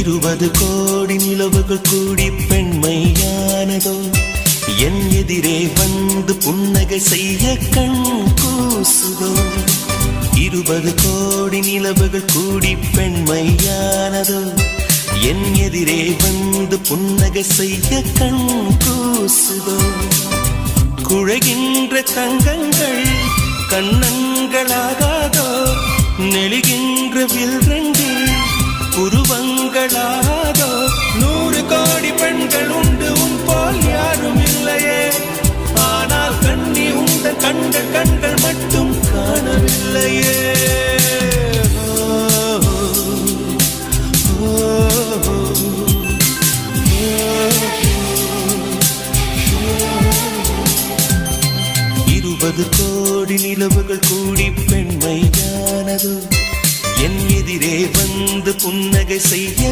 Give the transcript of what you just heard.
20 கோடி நிலவுகள் கூடி பெண்மையானதோ என் எதிரே வந்து புன்னகை செய்ய கண் கூசுதோ 20 கோடி நிலவுகள் கூடி பெண்மையானதோ என் எதிரே வந்து புன்னகை செய்ய கண் கூசுதோ குழைகின்ற தங்கங்கள் கண்ணங்களாகாதோ நெளிகின்ற வில்ரெண்டில் உருவங்களாகாதோ 100 கோடி பெண்கள் உண்டு உன் போல் யாரும் இல்லையே ஆனால் கண்ணி உண்ட கண்கள் கண்கள் மட்டும் காணவில்லையே கோடி நிலவுகள் கூடி பெண்மையானது என் எதிரே வந்து புன்னகை செய்ய